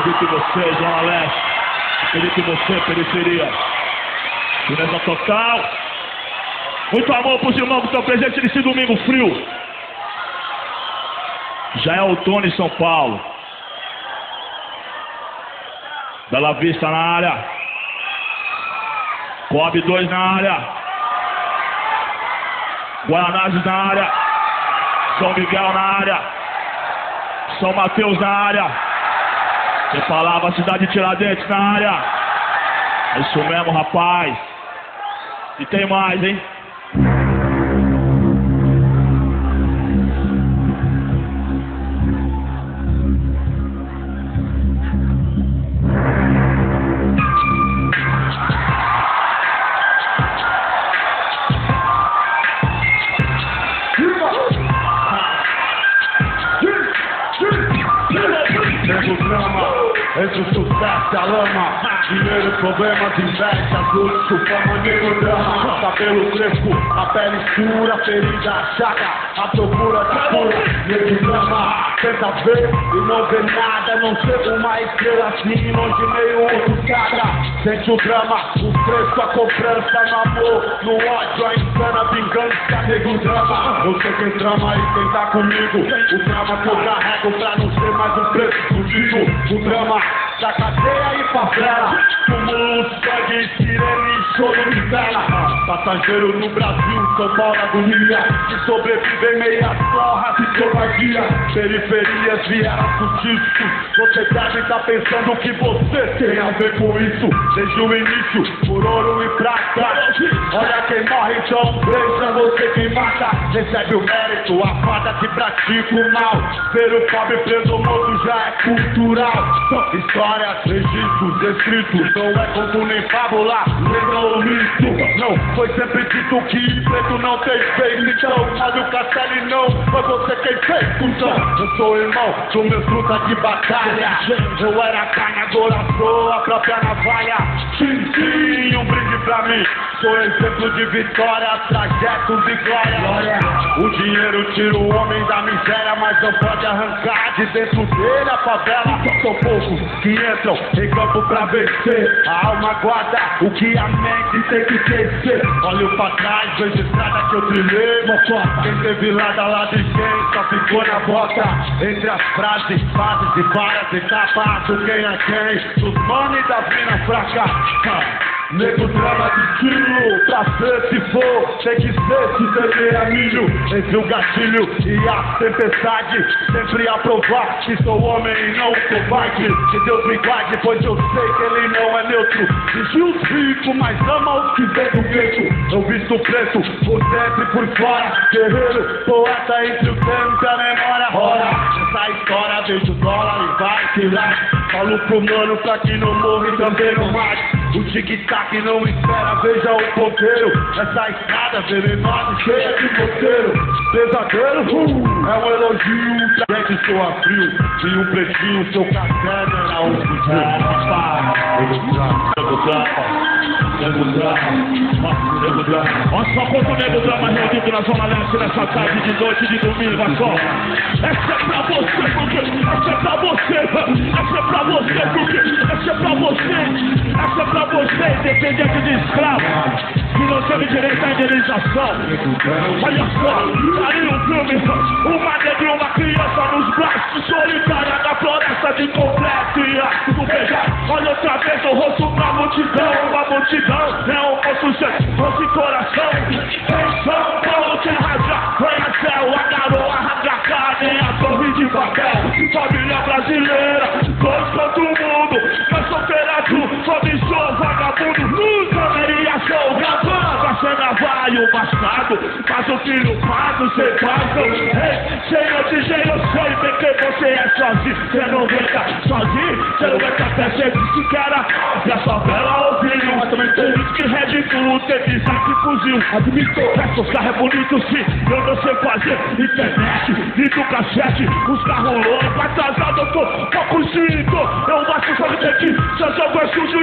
Acredito em você, Zona Leste. Acredito em você, periferia. Firmeza total. Muito amor pros irmãos que estão presentes nesse domingo frio. Já é outono em São Paulo. Bela Vista na área. Coab 2 na área. Guanazes na área. São Miguel na área. São Mateus na área. Você falava cidade de Tiradentes na área. É isso mesmo, rapaz. E tem mais, hein? Entre o sucesso e a lama, dinheiro, problemas, inveja, luxo, fama, nego, drama. Cabelo crespo, a pele escura, ferida, chaga, a procura da cura, nego, drama. Tenta ver e não vê nada, não ser uma estrela assim, longe meio ofuscada. Sente o drama, o preço, a cobrança no amor, no ódio, a insana vingança, nego, drama. Eu sei quem trama e quem tá comigo, o drama que eu carrego pra não ser mais um preço fudido. O drama da cadeia e favela, túmulo, sangue, sirene e choro de vela. Passageiro no Brasil, São Paulo, agonia, que sobrevivem meia sorra de covardia. Periferias vieram sutísticos, você deve estar pensando que você tem a ver com isso. Desde o início, por ouro e prata, olha quem morre, então veja você quem mata. Recebe o mérito, a fada que pratica o mal. Ver o pobre preso morto já é cultural. Histórias, registros, escritos, não é conto nem fábula, lembra o mito. Não, foi sempre dito que preto não tem feito. Então, olha o castelo e não foi você quem fez. Então, eu sou irmão do meu fruta de batalha. Eu era carne, agora sou a própria navalha. Sim, um brinde pra mim. Sou exemplo de vitória, trajetos e glória. O dinheiro tira o homem da miséria, mas não pode arrancar de dentro dele a favela. São poucos que entram em campo pra vencer. A alma guarda o que a mente tem que esquecer. Olho pra trás, vejo estrada que eu trilhei, mocota. Quem teve lá de quem só ficou na bota. Entre as frases, fases e várias etapas, do quem é quem, dos manos e das minas fracas. Nego, drama de estilo, pra ser se for, tem que ser se semeia milho. Entre o gatilho e a tempestade, sempre a provar que sou homem e não covarde. Que Deus me guarde, pois eu sei que ele não é neutro. Vigia os ricos, mas ama os que vem do gueto. Eu visto preto, por dentro e por fora. Guerreiro, poeta entre o tempo e a memória. Ora, essa história vejo dólar e vai tirar. Falo pro mano pra que não morre e também não mate. O tic-tac não espera, veja o ponteiro. Essa estrada venenosa e cheia de ponteiro. Pesadelo, é um elogio. Gente, soa frio, e um pretinho, seu café não era um fuzil. Nego drama. Olha só quanto nego drama reunido na Zona Leste nessa tarde de noite de domingo, olha só. Essa é pra você, porque essa é pra você. Essa é pra você, porque essa é pra você. Essa é pra você, independente de escravo, que não teve direito à indenização. Olha só, ali um filme, uma negra e uma criança nos braços, solitária da floresta de completo e ácido beijar. Olha outra vez o rosto pra multidão, uma multidão é um posto sem rosto e coração. Em São Paulo tem raja, foi a céu, a garoa, a carne, a torre de papel. Família brasileira, dois contra o mundo, mas solteirado, sobe show, vagabundo, nunca veria show, gravando a cena vai o bastardo, mas o filho pago, cê paga. Ei, senhor DJ, eu sei bem que você é sozinho, cê não aguenta sozinho, cê não aguenta até cê disse que era, e a favela ouviu, mas também tem gente que Red Bull, teve saco e fuzil, admitou, esse carro é bonito sim, eu não sei fazer, internet, vídeo cassete, os carros loucos, atrasado eu tô cozido, eu acho só que aqui, seu jogo é sujo,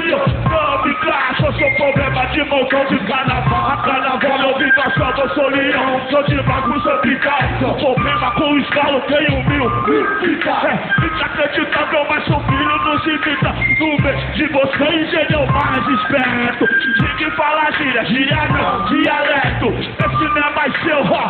não me caixa, eu sou problema de montão de carnaval, a carnaval eu vim pra sua eu sou leão, sou de bagunça picar. Problema com o escalo, tenho mil inacreditável, mas seu filho não se imita. No mês de vocês ele é o mais esperto. Ninguém fala gíria, gíria não, dialeto. Esse não é mais seu, ó.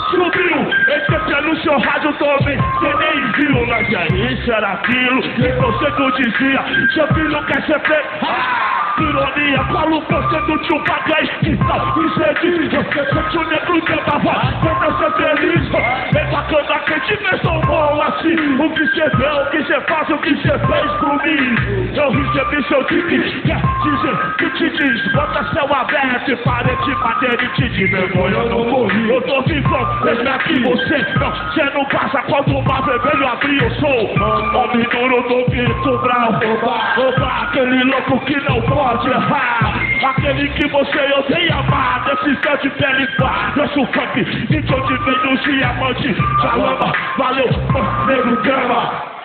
Subiu, esse no seu rádio também, você nem viu. Mas é isso, era aquilo que você não dizia. Seu filho quer ser feito. Ironia, falo você do tio Paguei. Então, isso é diz, você sente o negro que tava tenta ser feliz. É bacana que te fez tão bom assim. O que você vê, o que você faz, o que você fez por mim. Eu recebi seu tique, quer dizer que te diz. Bota céu aberto e parede madeira e te diz. Vergonha, eu não morri, eu tô vivão. Mesmo aqui você não passa quando o mar vermelho abrir. Eu sou homem duro do Vitor Brau. Aquele louco que não pode errar. Aquele que você odeia amar. Decisão de pele pá. Eu sou funk, então de vem nos diamantes. Salama, valeu, nego cama.